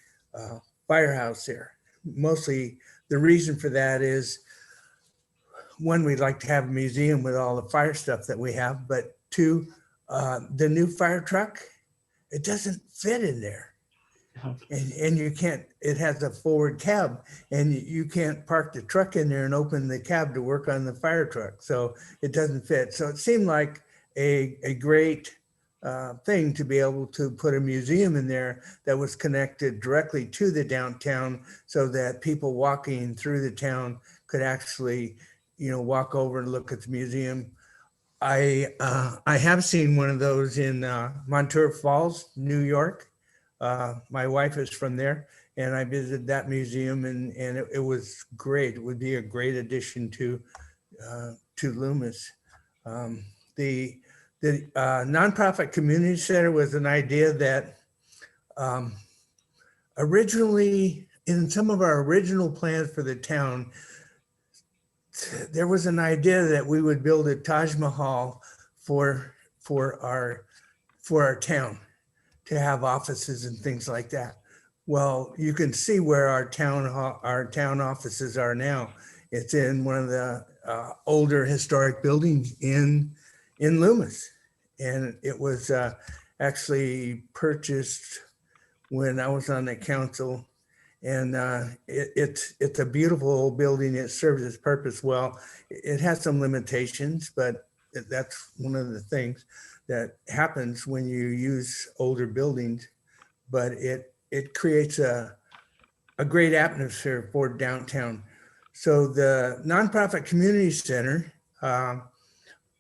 firehouse there. Mostly the reason for that is, one, we'd like to have a museum with all the fire stuff that we have, but two, the new fire truck, it doesn't fit in there. And you can't, it has a forward cab, and you can't park the truck in there and open the cab to work on the fire truck. So it doesn't fit. So it seemed like a great thing to be able to put a museum in there that was connected directly to the downtown, so that people walking through the town could actually, walk over and look at the museum. I have seen one of those in Montour Falls, New York. My wife is from there, and I visited that museum, and it was great. It would be a great addition to Loomis. The nonprofit community center was an idea that originally, in some of our original plans for the town, there was an idea that we would build a Taj Mahal for our town, to have offices and things like that. Well, you can see where our town offices are now. It's in one of the older historic buildings in Loomis. And it was actually purchased when I was on the council. And it's a beautiful old building. It serves its purpose well. It has some limitations, but that's one of the things that happens when you use older buildings. But it creates a great atmosphere for downtown. So the nonprofit community center,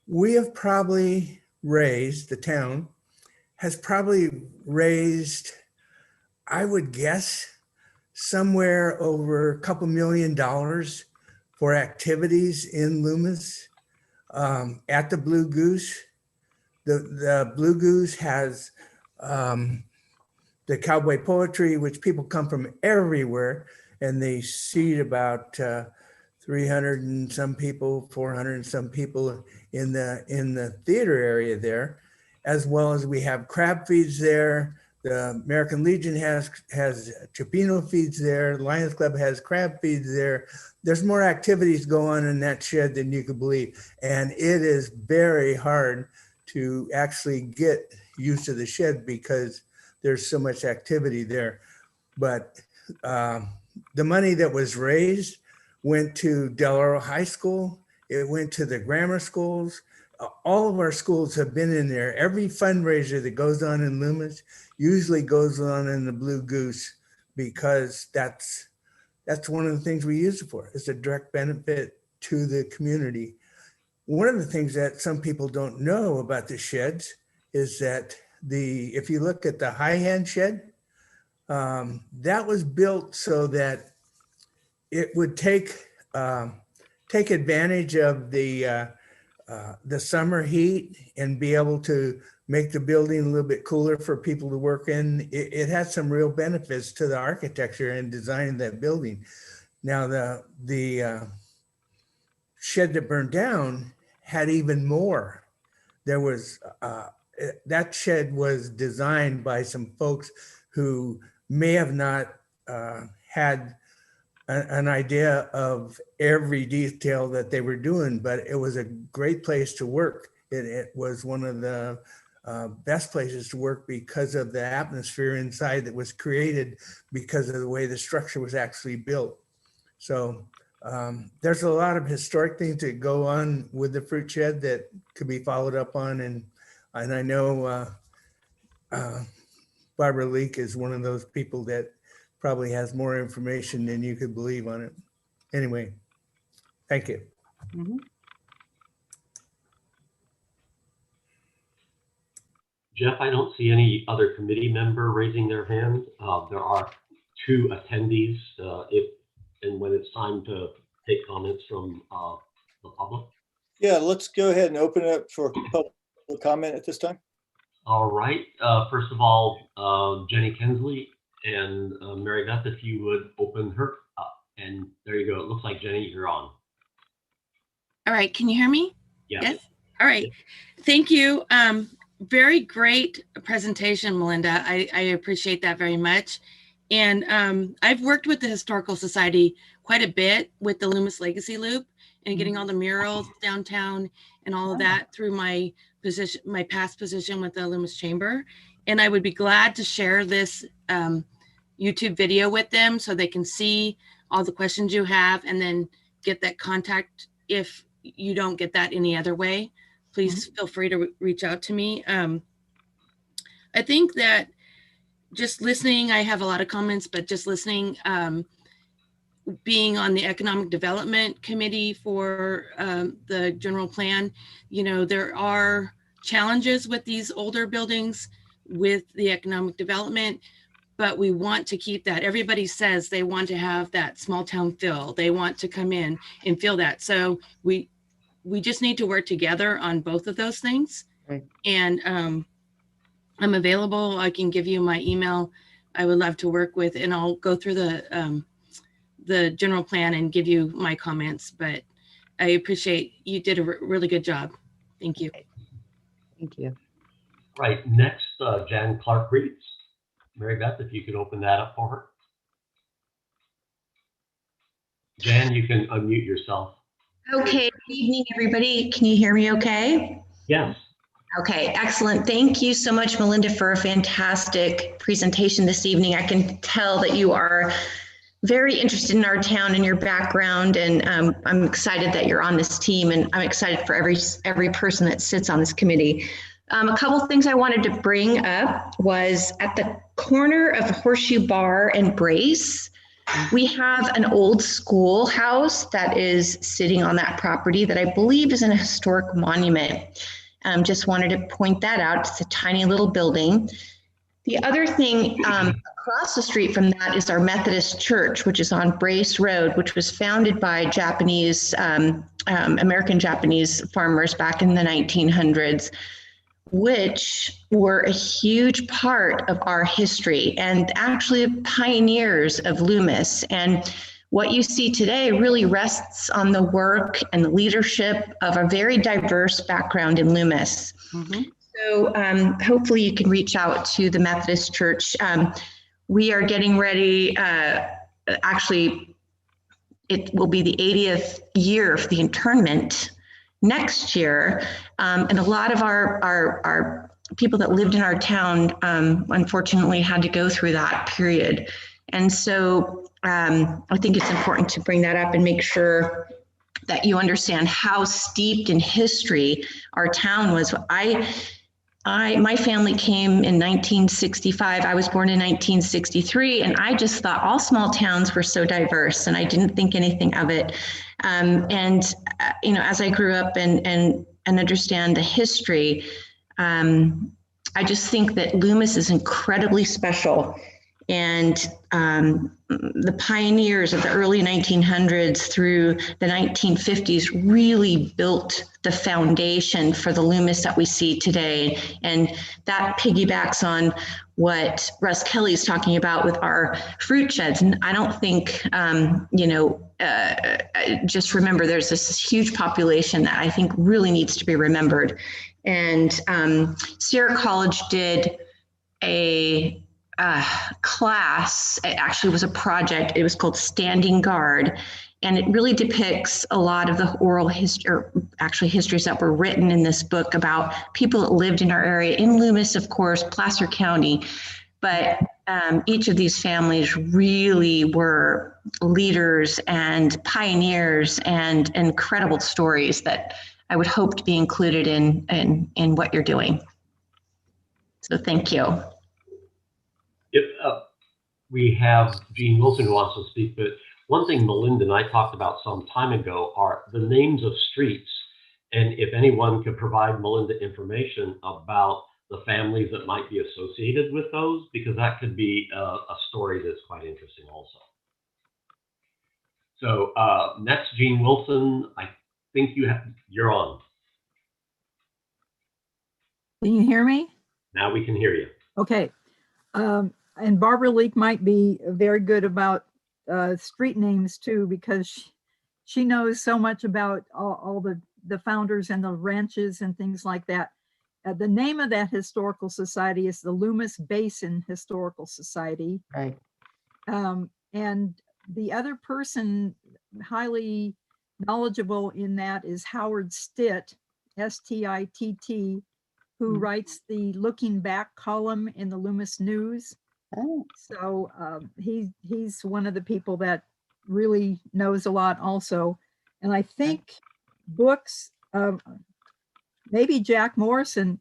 we have probably raised, the town has probably raised, I would guess, somewhere over a couple $1 million for activities in Loomis at the Blue Goose. The Blue Goose has the cowboy poetry, which people come from everywhere, and they seat about 300 and some people, 400 and some people in the theater area there, as well as we have crab feeds there. The American Legion has Chipino feeds there. Lions Club has crab feeds there. There's more activities go on in that shed than you could believe. And it is very hard to actually get used to the shed because there's so much activity there. But the money that was raised went to Del Oro High School. It went to the grammar schools. All of our schools have been in there. Every fundraiser that goes on in Loomis usually goes on in the Blue Goose, because that's one of the things we use it for. It's a direct benefit to the community. One of the things that some people don't know about the sheds is that if you look at the high hand shed, that was built so that it would take advantage of the summer heat and be able to make the building a little bit cooler for people to work in. It has some real benefits to the architecture and design of that building. Now the shed that burned down had even more. There was that shed was designed by some folks who may have not had an idea of every detail that they were doing, but it was a great place to work. It was one of the best places to work because of the atmosphere inside that was created because of the way the structure was actually built. So there's a lot of historic things that go on with the fruit shed that could be followed up on. And I know Barbara Leake is one of those people that probably has more information than you could believe on it. Anyway, thank you. Mhm. Jeff, I don't see any other committee member raising their hand. There are 2 attendees and when it's time to take comments from the public. Yeah, let's go ahead and open it up for public comment at this time. All right. First of all, Jenny Kinsley and Mary Beth, if you would open her up. And there you go. It looks like Jenny, you're on. All right, can you hear me? Yeah. Yes. All right. Thank you. Very great presentation, Melinda. I appreciate that very much. And I've worked with the Historical Society quite a bit with the Loomis Legacy Loop and getting all the murals downtown and all of that through my position, my past position with the Loomis Chamber. And I would be glad to share this YouTube video with them so they can see all the questions you have and then get that contact if you don't get that any other way. Please feel free to reach out to me. I think that just listening, I have a lot of comments, but just listening, being on the Economic Development Committee for the general plan, you know, there are challenges with these older buildings with the economic development, but we want to keep that. Everybody says they want to have that small town feel. They want to come in and feel that. So we just need to work together on both of those things. Right. And I'm available. I can give you my email. I would love to work with, and I'll go through the general plan and give you my comments, but I appreciate you did a really good job. Thank you. Thank you. Right, next, Jan Clark Reeds. Mary Beth, if you could open that up for her. Jan, you can unmute yourself. Okay, good evening, everybody. Can you hear me okay? Yes. Okay, excellent. Thank you so much, Melinda, for a fantastic presentation this evening. I can tell that you are very interested in our town and your background, and I'm excited that you're on this team, and I'm excited for every person that sits on this committee. A couple of things I wanted to bring up was at the corner of Horseshoe Bar and Brace, we have an old schoolhouse that is sitting on that property that I believe is an historic monument. Just wanted to point that out. It's a tiny little building. The other thing across the street from that is our Methodist Church, which is on Brace Road, which was founded by Japanese, American Japanese farmers back in the 1900s, which were a huge part of our history and actually pioneers of Loomis. And what you see today really rests on the work and the leadership of a very diverse background in Loomis. Mhm. So hopefully you can reach out to the Methodist Church. We are getting ready, actually, it will be the 80th year of the internment next year. And a lot of our people that lived in our town, unfortunately, had to go through that period. And so I think it's important to bring that up and make sure that you understand how steeped in history our town was. My family came in 1965. I was born in 1963, and I just thought all small towns were so diverse, and I didn't think anything of it. You know, as I grew up and understand the history, I just think that Loomis is incredibly special. And the pioneers of the early 1900s through the 1950s really built the foundation for the Loomis that we see today. And that piggybacks on what Russ Kelly is talking about with our fruit sheds. And I don't think, you know, just remember there's this huge population that I think really needs to be remembered. And Sierra College did a class. It actually was a project. It was called Standing Guard, and it really depicts a lot of the oral history, or actually histories that were written in this book about people that lived in our area, in Loomis, of course, Placer County, but each of these families really were leaders and pioneers and incredible stories that I would hope to be included in what you're doing. So thank you. If we have Gene Wilson who wants to speak, but one thing Melinda and I talked about some time ago are the names of streets. And if anyone could provide Melinda information about the families that might be associated with those, because that could be a story that's quite interesting also. So next, Gene Wilson, I think you're on. Can you hear me? Now we can hear you. Okay. And Barbara Leake might be very good about street names too, because she knows so much about all the founders and the ranches and things like that. The name of that historical society is the Loomis Basin Historical Society. Right. And the other person highly knowledgeable in that is Howard Stitt, S-T-I-T-T, who writes the Looking Back column in the Loomis News. Oh. So he's one of the people that really knows a lot also. And I think books, maybe Jack Morris may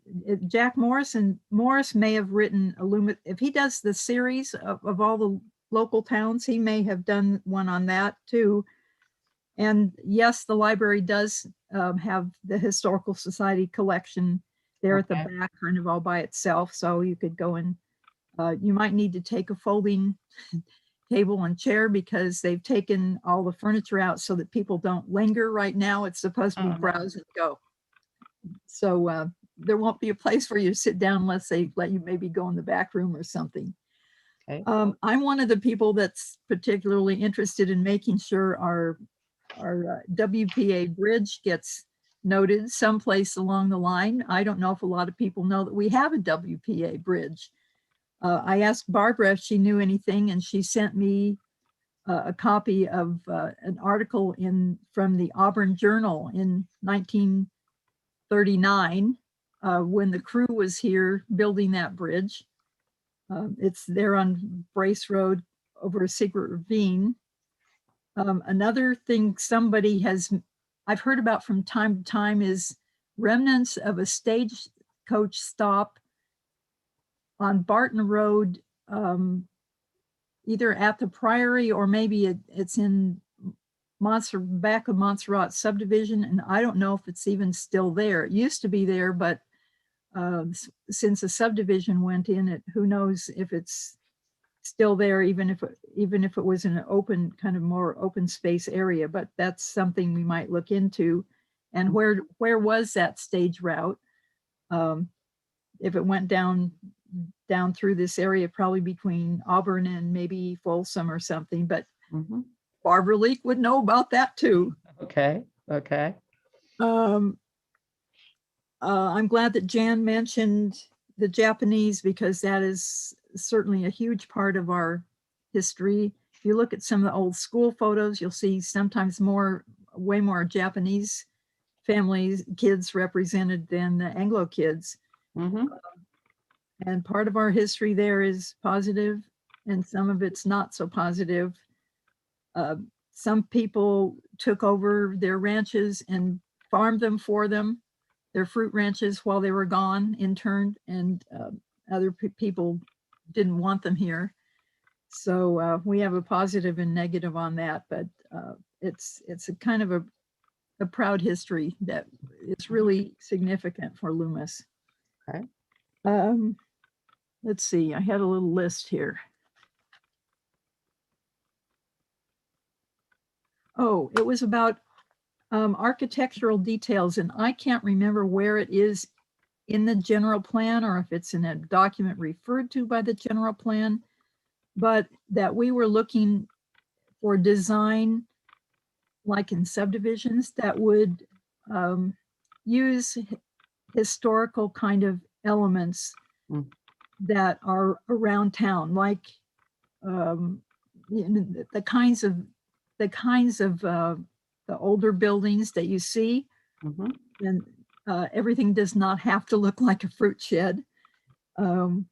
have written a Loomis, if he does the series of all the local towns, he may have done one on that too. And yes, the library does have the Historical Society collection there at the back, kind of all by itself. So you could go and you might need to take a folding table and chair because they've taken all the furniture out so that people don't linger right now. It's supposed to be browse and go. So there won't be a place for you to sit down unless they let you maybe go in the back room or something. Okay. I'm one of the people that's particularly interested in making sure our WPA bridge gets noted someplace along the line. I don't know if a lot of people know that we have a WPA bridge. I asked Barbara if she knew anything, and she sent me a copy of an article from the Auburn Journal in 1939 when the crew was here building that bridge. It's there on Brace Road over a secret ravine. Another thing I've heard about from time to time is remnants of a stagecoach stop on Barton Road, either at the Priory or maybe it's in back of Montserrat subdivision. And I don't know if it's even still there. It used to be there, but since the subdivision went in, who knows if it's still there, even if it was in an open, kind of more open space area. But that's something we might look into. And where was that stage route? If it went down through this area, probably between Auburn and maybe Folsom or something, but Barbara Leake would know about that too. Okay. I'm glad that Jan mentioned the Japanese, because that is certainly a huge part of our history. If you look at some of the old school photos, you'll see sometimes way more Japanese families, kids represented than the Anglo kids. And part of our history there is positive and some of it's not so positive. Some people took over their ranches and farmed them for them, their fruit ranches, while they were gone, interned, and other people didn't want them here. So we have a positive and negative on that, but it's a kind of a proud history that is really significant for Loomis. Okay. Let's see, I had a little list here. Oh, it was about architectural details, and I can't remember where it is in the general plan or if it's in a document referred to by the general plan, but that we were looking for design, like in subdivisions, that would use historical kind of elements that are around town, like the kinds of the older buildings that you see. And everything does not have to look like a fruit shed. Some,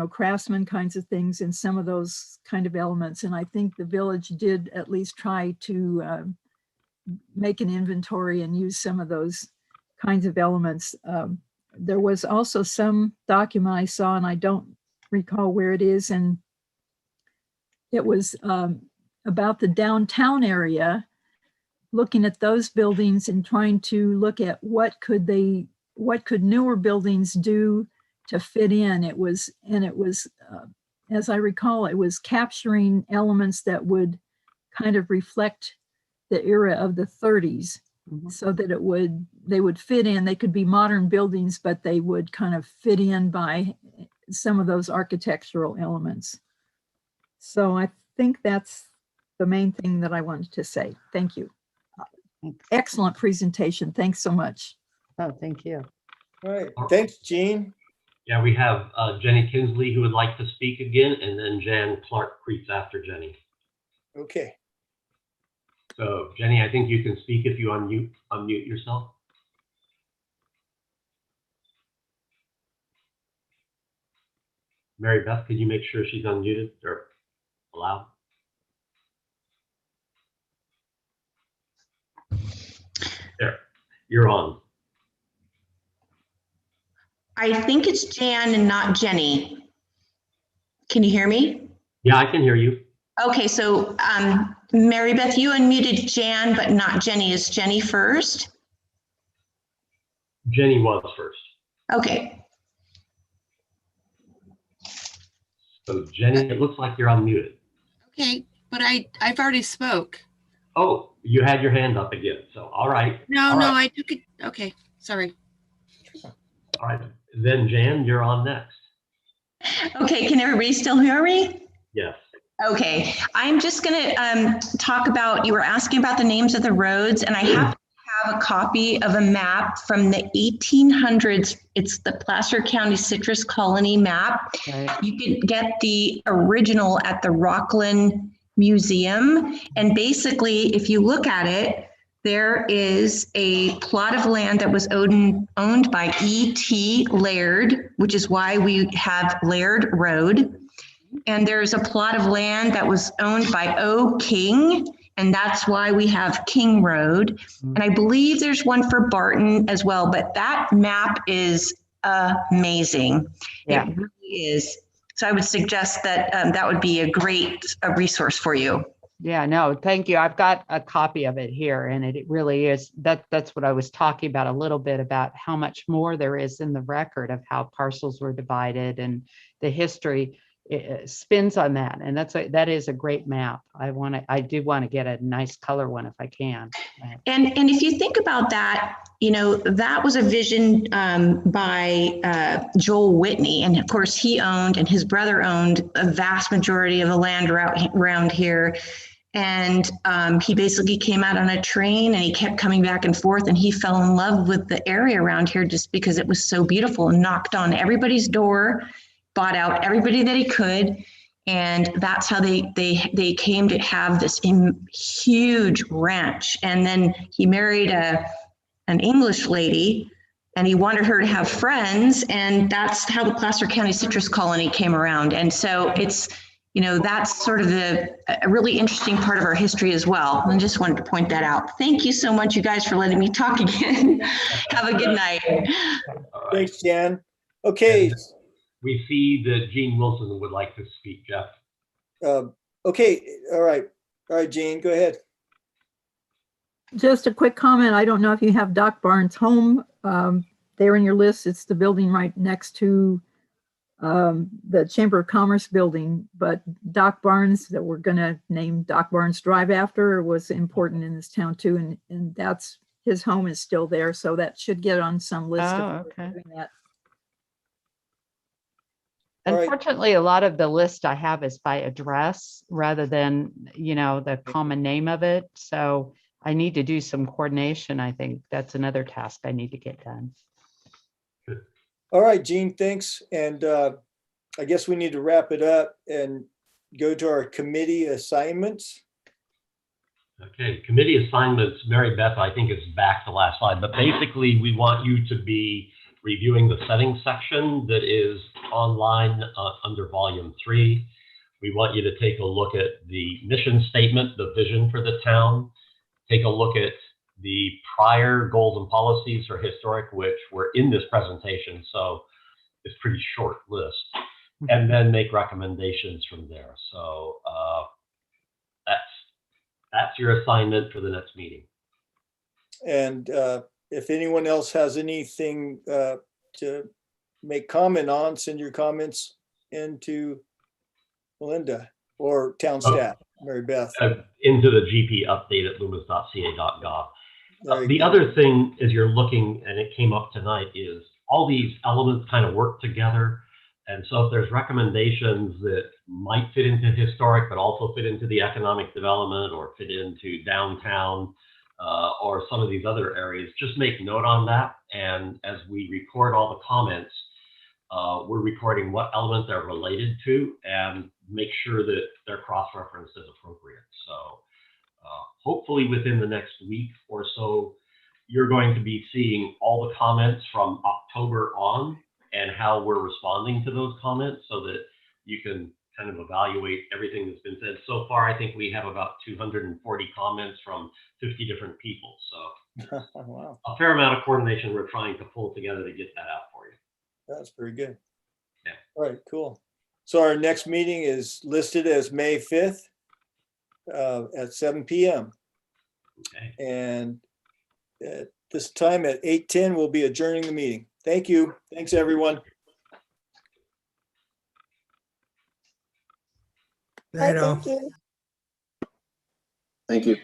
craftsman kinds of things and some of those kind of elements. And I think the village did at least try to make an inventory and use some of those kinds of elements. There was also some document I saw, and I don't recall where it is, and it was about the downtown area, looking at those buildings and trying to look at what could newer buildings do to fit in. It was, as I recall, it was capturing elements that would kind of reflect the era of the 30s, so that they would fit in. They could be modern buildings, but they would kind of fit in by some of those architectural elements. So I think that's the main thing that I wanted to say. Thank you. Excellent presentation. Thanks so much. Oh, thank you. All right. Thanks, Jean. Yeah, we have Jenny Kinsley who would like to speak again, and then Jan Clark-Creets after Jenny. Okay. So Jenny, I think you can speak if you unmute yourself. Mary Beth, could you make sure she's unmuted or allowed? There, you're on. I think it's Jan and not Jenny. Can you hear me? Yeah, I can hear you. Okay, so Mary Beth, you unmuted Jan, but not Jenny. Is Jenny first? Jenny was first. Okay. So Jenny, it looks like you're unmuted. Okay, but I've already spoke. Oh, you had your hand up again. So, all right. No, I took it. Okay, sorry. All right, then Jan, you're on next. Okay, can everybody still hear me? Yes. Okay, I'm just gonna talk about, you were asking about the names of the roads, and I happen to have a copy of a map from the 1800s. It's the Placer County Citrus Colony map. Right. You can get the original at the Rockland museum. And basically, if you look at it, there is a plot of land that was owned by E.T. Laird, which is why we have Laird Road. And there's a plot of land that was owned by O. King, and that's why we have King Road. And I believe there's one for Barton as well, but that map is amazing. Yeah. It really is. So I would suggest that that would be a great resource for you. Yeah, no, thank you. I've got a copy of it here, and it really is, that's what I was talking about a little bit, about how much more there is in the record of how parcels were divided, and the history spins on that. And that is a great map. I do want to get a nice color one if I can. And if you think about that, you know, that was a vision by Joel Whitney. And of course, he owned, and his brother owned, a vast majority of the land around here. And he basically came out on a train, and he kept coming back and forth, and he fell in love with the area around here just because it was so beautiful, and knocked on everybody's door, bought out everybody that he could. And that's how they came to have this huge ranch. And then he married an English lady, and he wanted her to have friends. And that's how the Placer County Citrus Colony came around. And so it's, you know, that's sort of a really interesting part of our history as well. And just wanted to point that out. Thank you so much, you guys, for letting me talk again. Have a good night. Thanks, Jan. Okay. We see that Gene Wilson would like to speak, Jeff. Okay. All right. All right, Gene, go ahead. Just a quick comment. I don't know if you have Doc Barnes' home there in your list. It's the building right next to the Chamber of Commerce building, but Doc Barnes, that we're going to name Doc Barnes Drive after, was important in this town too. And that's, his home is still there. So that should get on some list of doing that. Unfortunately, a lot of the list I have is by address rather than, you know, the common name of it. So I need to do some coordination. I think that's another task I need to get done. All right, Gene, thanks. And I guess we need to wrap it up and go to our committee assignments. Okay, committee assignments. Mary Beth, I think, is back to last slide, but basically we want you to be reviewing the settings section that is online under volume 3. We want you to take a look at the mission statement, the vision for the town. Take a look at the prior goals and policies for historic, which were in this presentation. So it's a pretty short list, and then make recommendations from there. So that's your assignment for the next meeting. And if anyone else has anything to make comment on, send your comments into Melinda or town staff, Mary Beth. Into the GP update at loomis.ca.gov. The other thing is, you're looking, and it came up tonight, is all these elements kind of work together. And so if there's recommendations that might fit into historic, but also fit into the economic development or fit into downtown, or some of these other areas, just make note on that. And as we record all the comments, we're recording what element they're related to, and make sure that they're cross-referenced as appropriate. So hopefully within the next week or so, you're going to be seeing all the comments from October on and how we're responding to those comments, so that you can kind of evaluate everything that's been said. So far, I think we have about 240 comments from 50 different people. So wow. A fair amount of coordination we're trying to pull together to get that out for you. That's pretty good. Yeah. All right, cool. So our next meeting is listed as May 5th at 7 p.m. Okay. And at this time at 8:10, we'll be adjourning the meeting. Thank you. Thanks, everyone. Night all. Thank you.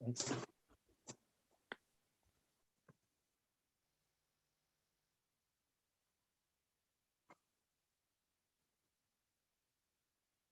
Thank you.